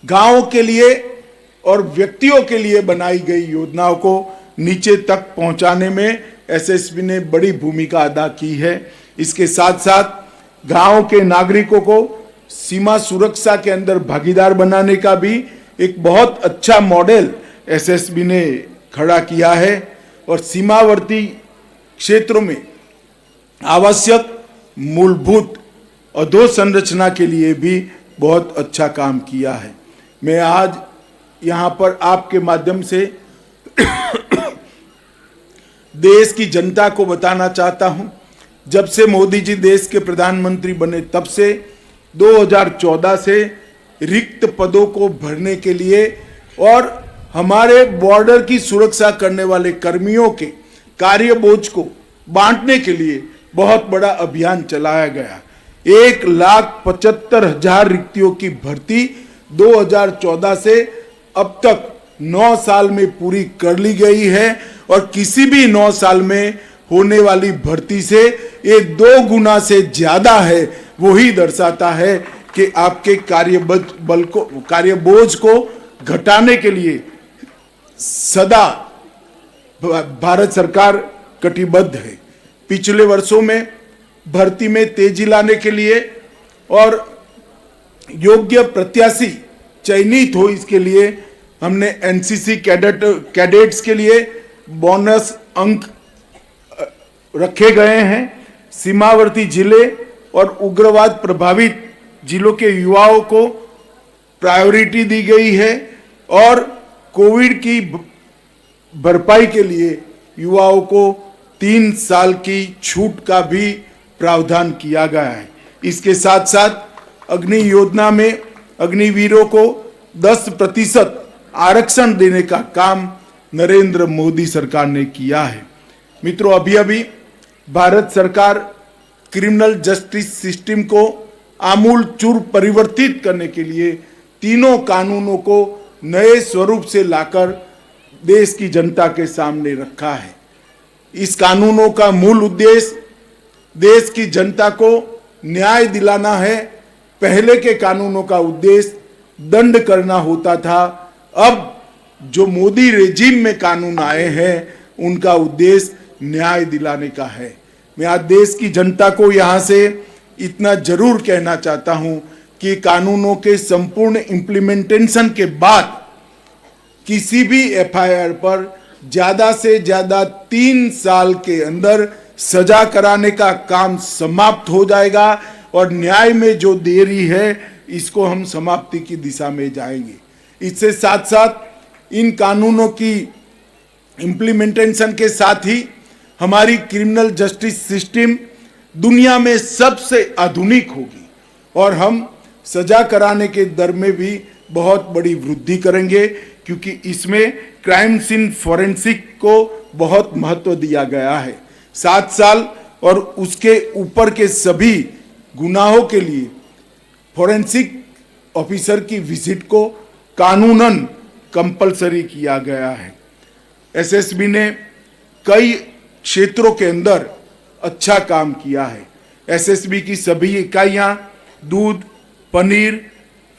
गांवों के लिए और व्यक्तियों के लिए बनाई गई योजनाओं को नीचे तक पहुंचाने में एसएसबी ने बड़ी भूमिका अदा की है। इसके साथ साथ गांव के नागरिकों को सीमा सुरक्षा के अंदर भागीदार बनाने का भी एक बहुत अच्छा मॉडल एसएसबी ने खड़ा किया है और सीमावर्ती क्षेत्रों में आवश्यक मूलभूत अधोसंरचना के लिए भी बहुत अच्छा काम किया है। मैं आज यहाँ पर आपके माध्यम से देश की जनता को बताना चाहता हूँ, जब से मोदी जी देश के प्रधानमंत्री बने तब से 2014 से रिक्त पदों को भरने के लिए और हमारे बॉर्डर की सुरक्षा करने वाले कर्मियों के कार्य बोझ को बांटने के लिए बहुत बड़ा अभियान चलाया गया। 1,75,000 रिक्तियों की भर्ती 2014 से अब तक 9 साल में पूरी कर ली गई है और किसी भी 9 साल में होने वाली भर्ती से ये 2 गुना से ज्यादा है। वही दर्शाता है कि आपके कार्यबोझ को घटाने के लिए सदा भारत सरकार कटिबद्ध है। पिछले वर्षों में भर्ती में तेजी लाने के लिए और योग्य प्रत्याशी चयनित हो, इसके लिए हमने एनसीसी कैडेट्स के लिए बोनस अंक रखे गए हैं। सीमावर्ती जिले और उग्रवाद प्रभावित जिलों के युवाओं को प्रायोरिटी दी गई है और कोविड की भरपाई के लिए युवाओं को 3 साल की छूट का भी प्रावधान किया गया है। इसके साथ साथ अग्नि योजना में अग्निवीरों को 10% आरक्षण देने का काम नरेंद्र मोदी सरकार ने किया है। मित्रों, अभी भारत सरकार क्रिमिनल जस्टिस सिस्टम को आमूल चूर परिवर्तित करने के लिए तीनों कानूनों को नए स्वरूप से लाकर देश की जनता के सामने रखा है। इस कानूनों का मूल उद्देश्य देश की जनता को न्याय दिलाना है। पहले के कानूनों का उद्देश्य दंड करना होता था। अब जो मोदी रेजिम में कानून आए हैं उनका उद्देश्य न्याय दिलाने का है। मैं आज देश की जनता को यहाँ से इतना जरूर कहना चाहता हूँ कि कानूनों के संपूर्ण इम्प्लीमेंटेशन के बाद किसी भी एफआईआर पर ज्यादा से ज्यादा 3 साल के अंदर सजा कराने का काम समाप्त हो जाएगा और न्याय में जो देरी है इसको हम समाप्ति की दिशा में जाएंगे। इससे साथ साथ इन कानूनों की इम्प्लीमेंटेशन के साथ ही हमारी क्रिमिनल जस्टिस सिस्टम दुनिया में सबसे आधुनिक होगी और हम सजा कराने के दर में भी बहुत बड़ी वृद्धि करेंगे, क्योंकि इसमें क्राइम सीन फॉरेंसिक को बहुत महत्व दिया गया है। 7 साल और उसके ऊपर के सभी गुनाहों के लिए फॉरेंसिक ऑफिसर की विजिट को कानूनन कंपलसरी किया गया है। एसएसबी ने कई क्षेत्रों के अंदर अच्छा काम किया है। एसएसबी की सभी इकाइयां दूध, पनीर,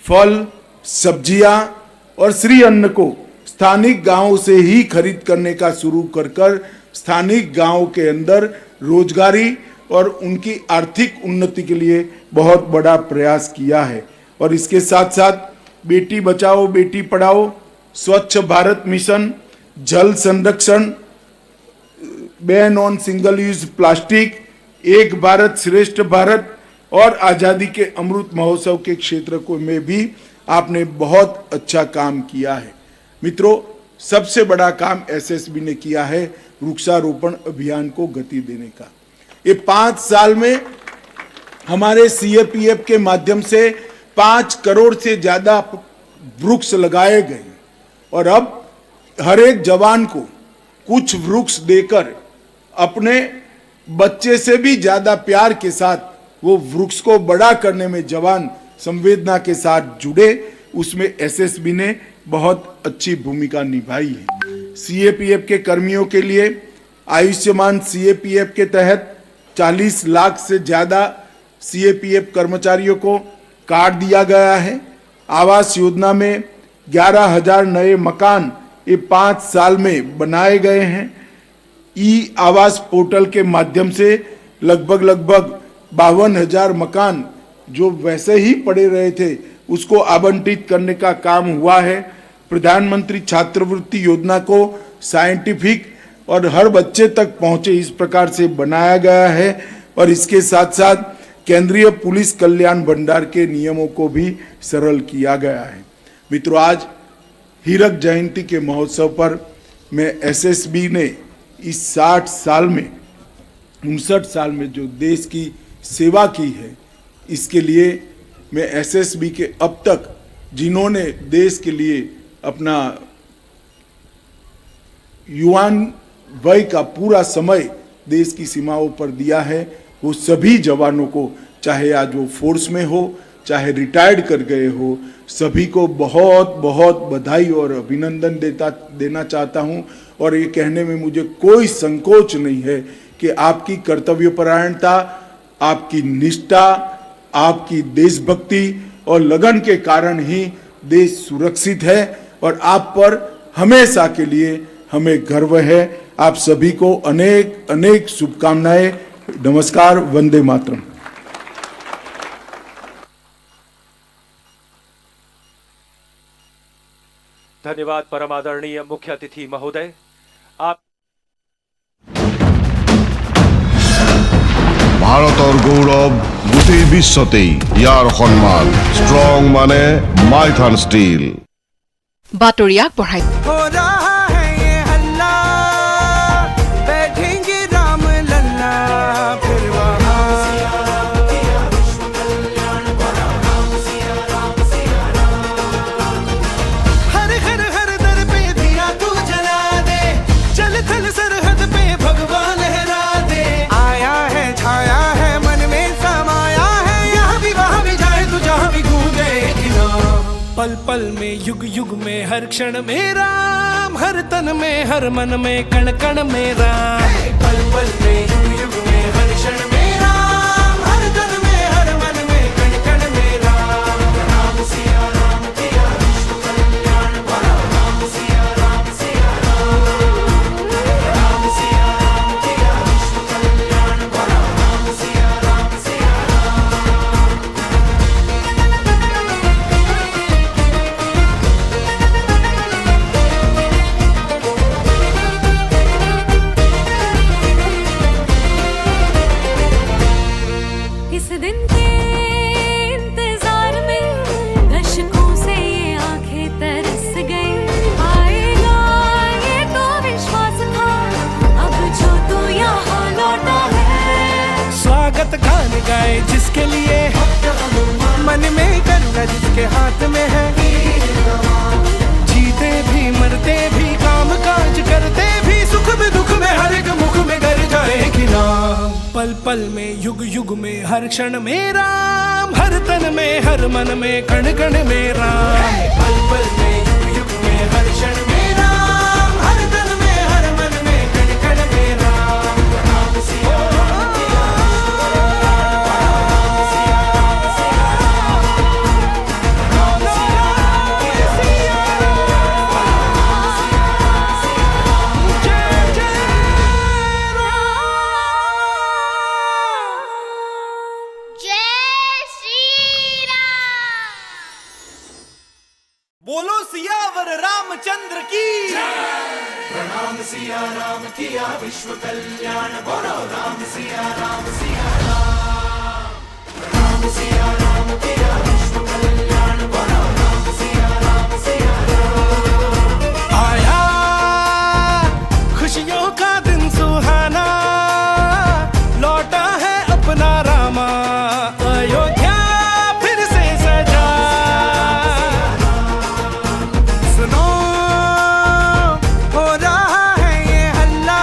फल, सब्जियां और श्री अन्न को स्थानिक गांवों से ही खरीद करने का शुरू कर स्थानिक गांवों के अंदर रोजगारी और उनकी आर्थिक उन्नति के लिए बहुत बड़ा प्रयास किया है। और इसके साथ साथ बेटी बचाओ बेटी पढ़ाओ, स्वच्छ भारत मिशन, जल संरक्षण, ban on single use plastic, एक भारत श्रेष्ठ भारत और आजादी के अमृत महोत्सव के क्षेत्र को में भी आपने बहुत अच्छा काम किया है। मित्रों, सबसे बड़ा काम एसएसबी ने किया है वृक्षारोपण अभियान को गति देने का। ये 5 साल में हमारे सीएपीएफ के माध्यम से 5 करोड़ से ज्यादा वृक्ष लगाए गए और अब हर एक जवान को कुछ वृक्ष देकर अपने बच्चे से भी ज्यादा प्यार के साथ वो वृक्ष को बड़ा करने में जवान संवेदना के साथ जुड़े, उसमें एसएसबी ने बहुत अच्छी भूमिका निभाई है। सीएपीएफ के कर्मियों के लिए आयुष्मान सीएपीएफ के तहत 40 लाख से ज्यादा सीएपीएफ कर्मचारियों को कार्ड दिया गया है। आवास योजना में 11,000 नए मकान ये 5 साल में बनाए गए हैं। ई आवास पोर्टल के माध्यम से लगभग 52,000 मकान जो वैसे ही पड़े रहे थे उसको आवंटित करने का काम हुआ है। प्रधानमंत्री छात्रवृत्ति योजना को साइंटिफिक और हर बच्चे तक पहुंचे इस प्रकार से बनाया गया है। और इसके साथ साथ केंद्रीय पुलिस कल्याण भंडार के नियमों को भी सरल किया गया है। मित्रों, आज हीरक जयंती के महोत्सव पर मैं एसएसबी ने इस 60 साल में 59 साल में जो देश की सेवा की है, इसके लिए मैं एसएसबी के अब तक जिन्होंने देश के लिए अपना युवान वय का पूरा समय देश की सीमाओं पर दिया है, वो सभी जवानों को, चाहे आज वो फोर्स में हो, चाहे रिटायर्ड कर गए हो, सभी को बहुत बहुत बधाई और अभिनंदन देना चाहता हूं। और ये कहने में मुझे कोई संकोच नहीं है कि आपकी कर्तव्यपरायणता, आपकी निष्ठा, आपकी देशभक्ति और लगन के कारण ही देश सुरक्षित है और आप पर हमेशा के लिए हमें गर्व है। आप सभी को अनेक अनेक शुभकामनाएं। नमस्कार, वंदे मातरम। धन्यवाद परम आदरणीय मुख्य अतिथि महोदय। आप ভাৰতৰ গৌৰৱ গোটেই বিশ্বতেই ইয়াৰ সন্মান ষ্ট্ৰং মানে মাইথান ষ্টীল। বাতৰি আগবঢ়াই हो रहा है ये हल्ला, बैठेंगे राम लल्ला फिर वहाँ। हर हर हर दर पे दिया तू जला दे, चल थल सरहद पे भगवान लहरा दे। आया है, छाया है, मन में समाया है, यहाँ भी वहाँ भी जाए तू जहाँ भी गूंजे एक नाम। पल पल में युग युग में हर क्षण में राम, हर तन में हर मन में कण कण में राम। पल पल में युग युग में हर क्षण में राम, हर तन में हर मन में कण कण में राम। राम सिया राम किया विश्व कल्याण बड़ा, राम सिया राम सिया राम। राम सिया राम किया विश्व कल्याण बड़ा, राम सिया राम सिया राम। इस दिन के इंतजार में दशकों से ये आंखें तरस गई। आएगा ये तो विश्वास था, अब जो तू यहाँ लौटा है। स्वागत गान गाए जिसके लिए, मन में करुणा जिसके हाथ में है। जीते भी मरते भी काम काज करते भी, सुख में दुख में हर एक मुख में गर जाएगी नाम। पल पल में युग युग में हर क्षण में राम, हर तन में हर मन में कण कण में राम। पल पल में युग युग में हर क्षण में राम, हर तन में हर मन में कण कण में राम। राम सिया राम किया राम सिया राम सिया राम। राम सिया राम किया सिया राम सिया राम सिया राम। जय जय बोलो सियावर रामचंद्र की। प्रणाम सिया राम किया विश्व कल्याण बोलो, राम सिया राम सिया राम। प्रणाम सिया राम किया विश्व कल्याण बोलो, राम सिया राम सिया राम। आया खुशियों का दिन सुहाना, लौटा है अपना रामा, अयोध्या फिर से सजा। सुनो हो रहा है ये हल्ला,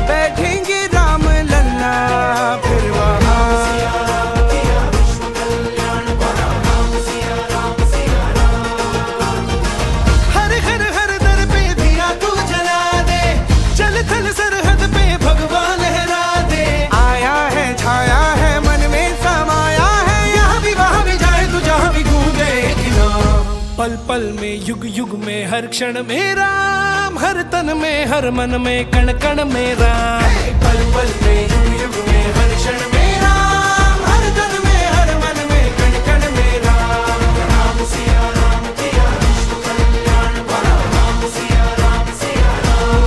बैठेंगे राम लल्ला फिर वहाँ। हर हर हर दर पे दिया तू जला दे, चल थल सरहद पे भगवान लहरा दे। आया है, छाया है, मन में समाया है, यहाँ भी वहाँ भी जाए तू जहाँ भी गूंजे एक नाम। पल पल में युग युग में हर क्षण में राम, हर तन में हर मन में कण कण में राम। पल पल में युग युग में हर क्षण में राम, हर तन में हर मन में कण कण में राम। राम सिया राम किया विश्व कल्याण बड़ा, राम सिया राम सिया राम।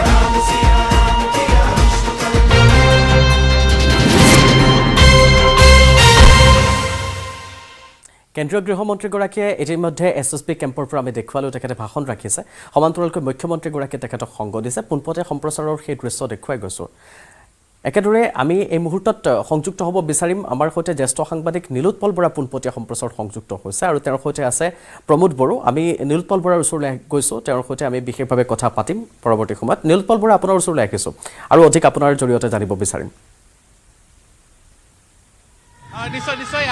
राम सिया राम किया विश्व कल्याण। কেন্দ্ৰীয় গৃহমন্ত্ৰীগৰাকীয়ে ইতিমধ্যে SSB কেম্পৰ পৰা আমি দেখুৱালোঁ তেখেতে ভাষণ ৰাখিছে সমান্তৰালকৈ মুখ্যমন্ত্ৰীগৰাকীয়ে তেখেতক সংগ দিছে পোনপটীয়া সম্প্ৰচাৰৰ সেই দৃশ্য দেখুৱাই গৈছোঁ একেদৰে আমি এই মুহূৰ্তত সংযুক্ত হ'ব বিচাৰিম আমাৰ সৈতে জ্যেষ্ঠ সাংবাদিক নীলোৎপল বৰা পোনপটীয়া সম্প্ৰচাৰত সংযুক্ত হৈছে আৰু তেওঁৰ সৈতে আছে প্ৰমোদ বড়ো আমি নীলোৎপল বৰাৰ ওচৰলৈ গৈছোঁ তেওঁৰ সৈতে আমি বিশেষভাৱে কথা পাতিম পৰৱৰ্তী সময়ত নীলোৎপল বৰা আপোনাৰ ওচৰলৈ আহিছোঁ আৰু অধিক আপোনাৰ জৰিয়তে জানিব বিচাৰিম নিশ্চয় নিশ্চয়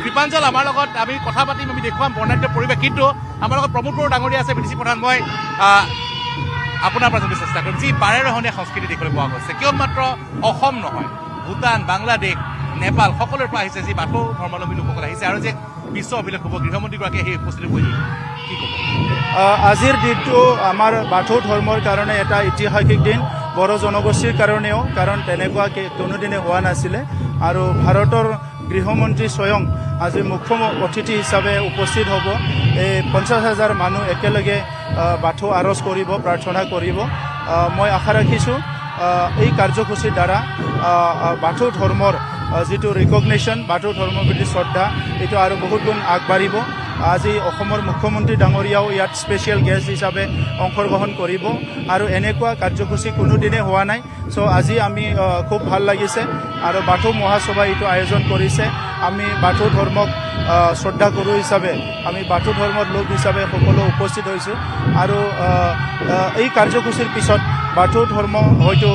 কৃপাঞ্জল আমাৰ লগত আমি কথা পাতিম আমি দেখুৱাম বৰ্ণাঢ্য পৰিৱেশ কিন্তু আমাৰ লগত প্ৰমোদ বড়ো ডাঙৰীয়া আছে বিদেশী প্ৰধান মই আপোনাৰ পৰা জানিব চেষ্টা কৰিম যি বাৰেৰহণীয়া সংস্কৃতি দেখিবলৈ পোৱা গৈছে কিয় মাত্ৰ অসম নহয় ভূটান বাংলাদেশ নেপাল সকলোৰে পৰা আহিছে যি বাথৌ ধৰ্মাৱলম্বী লোকসকল আহিছে আৰু যে বিশ্ব অভিলেখ হ'ব গৃহমন্ত্ৰীগৰাকীয়ে সেই উপস্থিতি কৰি কি ক'ব আজিৰ দিনটো আমাৰ বাথৌ ধৰ্মৰ কাৰণে এটা ঐতিহাসিক দিন বড়ো জনগোষ্ঠীৰ কাৰণেও কাৰণ তেনেকুৱা কোনোদিনে হোৱা নাছিলে আৰু ভাৰতৰ গৃহমন্ত্ৰী স্বয়ং আজি মুখ্য অতিথি হিচাপে উপস্থিত হ'ব এই 50,000 মানুহ একেলগে বাথৌ আৰজ কৰিব প্ৰাৰ্থনা কৰিব মই আশা ৰাখিছোঁ এই কাৰ্যসূচীৰ দ্বাৰা বাথৌ ধৰ্মৰ যিটো ৰিকগনিশ্যন বাথৌ ধৰ্মৰ প্ৰতি শ্ৰদ্ধা এইটো আৰু বহুত গুণ আগবাঢ়িব আজি অসমৰ মুখ্যমন্ত্ৰী ডাঙৰীয়াও ইয়াত স্পেচিয়েল গেষ্ট হিচাপে অংশগ্ৰহণ কৰিব আৰু এনেকুৱা কাৰ্যসূচী কোনোদিনে হোৱা নাই চ' আজি আমি খুব ভাল লাগিছে আৰু বাথৌ মহাসভা এইটো আয়োজন কৰিছে আমি বাথৌ ধৰ্মক শ্ৰদ্ধা কৰোঁ হিচাপে আমি বাথৌ ধৰ্মৰ লোক হিচাপে সকলো উপস্থিত হৈছোঁ আৰু এই কাৰ্যসূচীৰ পিছত বাথৌ ধৰ্ম হয়তো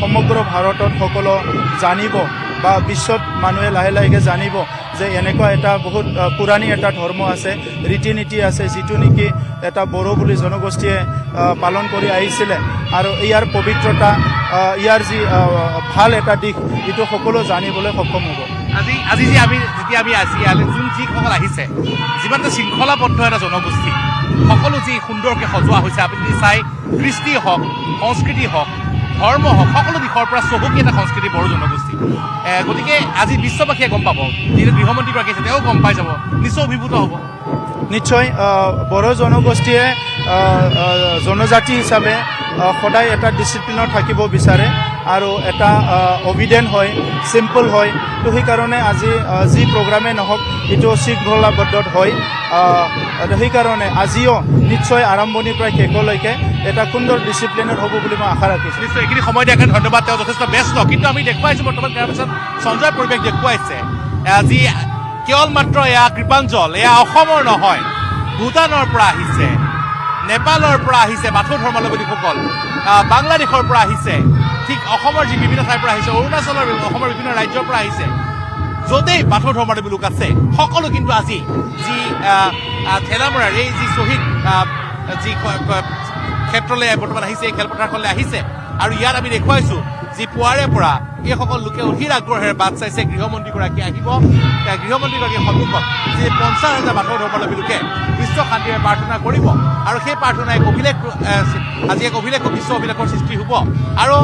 সমগ্ৰ ভাৰতত সকলো জানিব বা বিশ্বত মানুহে লাহে লাহেকৈ জানিব যে এনেকুৱা এটা বহুত পুৰণি এটা ধৰ্ম আছে ৰীতি নীতি আছে যিটো নেকি এটা বড়ো বুলি জনগোষ্ঠীয়ে পালন কৰি আহিছিলে আৰু ইয়াৰ পবিত্ৰতা ইয়াৰ যি ভাল এটা দিশ এইটো সকলো জানিবলৈ সক্ষম হ'ব আজি যে আমি যেতিয়া আমি আজি যোন যিসকল আহিছে যিমান এটা শৃংখলাবদ্ধ এটা জনগোষ্ঠী সকলো যি সুন্দৰকৈ সজোৱা হৈছে আপুনি যদি চাই কৃষ্টি হওক সংস্কৃতি হওক ধৰ্ম হওক সকলো দিশৰ পৰা চহকী এটা সংস্কৃতি বড়ো জনগোষ্ঠী গতিকে আজি বিশ্ববাসীয়ে গম পাব যিটো গৃহমন্ত্ৰীগৰাকী আছে তেওঁ গম পাই যাব নিশ্চয় অভিভূত হ'ব নিশ্চয় বড়ো জনগোষ্ঠীয়ে জনজাতি হিচাপে সদায় এটা ডিচিপ্লিনত থাকিব বিচাৰে আৰু এটা অবিডেণ্ট হয় চিম্পল হয় তো সেইকাৰণে আজি যি প্ৰগ্ৰামে নহওক এইটো শৃংখলাবদ্ধত হয় সেইকাৰণে আজিও নিশ্চয় আৰম্ভণিৰ পৰা শেষলৈকে এটা সুন্দৰ ডিচিপ্লিনত হ'ব বুলি মই আশা ৰাখিছোঁ নিশ্চয় এইখিনি সময় দিয়াৰ কাৰণে ধন্যবাদ তেওঁ যথেষ্ট ব্যস্ত কিন্তু আমি দেখুৱাইছোঁ বৰ্তমান গ্ৰামাঞ্চল সঞ্জয় পৰিৱেশ দেখুৱাইছে আজি কেৱল মাত্ৰ এয়া কৃপাঞ্জল এয়া অসমৰ নহয় ভূটানৰ পৰা আহিছে নেপালৰ পৰা আহিছে বাথৌ ধৰ্মাৱলম্বীসকল বাংলাদেশৰ পৰা আহিছে ঠিক অসমৰ যি বিভিন্ন ঠাইৰ পৰা আহিছে অৰুণাচলৰ অসমৰ বিভিন্ন ৰাজ্যৰ পৰা আহিছে য'তেই বাথৌ ধৰ্মাৱলম্বী লোক আছে সকলো কিন্তু আজি যি ঠেলামৰাৰ এই যি শ্বহীদ যি ক্ষেত্ৰলৈ বৰ্তমান আহিছে এই খেলপথাৰখনলৈ আহিছে আৰু ইয়াত আমি দেখুৱাইছোঁ যি পুৱাৰে পৰা এইসকল লোকে অধীৰ আগ্ৰহেৰে বাট চাইছে গৃহমন্ত্ৰীগৰাকী আহিব গৃহমন্ত্ৰীগৰাকীৰ সন্মুখত যি 50,000 বাথৌ ধৰ্মাৱলম্বী লোকে বিশ্ব শান্তিৰে প্ৰাৰ্থনা কৰিব আৰু সেই প্ৰাৰ্থনাই আজি এক অভিলেখ বিশ্ব অভিলেখৰ সৃষ্টি হ'ব আৰু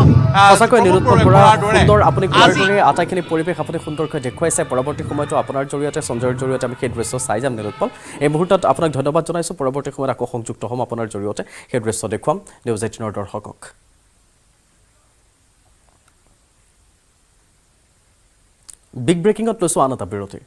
সঁচাকৈ নীলোৎপল বৰা সুন্দৰ আপুনি কোৱাৰ দৰে আটাইখিনি পৰিৱেশ আপুনি সুন্দৰকৈ দেখুৱাইছে পৰৱৰ্তী সময়তো আপোনাৰ জৰিয়তে সঞ্জয়ৰ জৰিয়তে আমি সেই দৃশ্য চাই যাম নীলোৎপল এই মুহূৰ্তত আপোনাক ধন্যবাদ জনাইছোঁ পৰৱৰ্তী সময়ত আকৌ সংযুক্ত হ'ম আপোনাৰ জৰিয়তে সেই দৃশ্য দেখুৱাম নিউজ 18ৰ দৰ্শকক বিগ ব্ৰেকিঙত লৈছোঁ আন এটা বিৰতি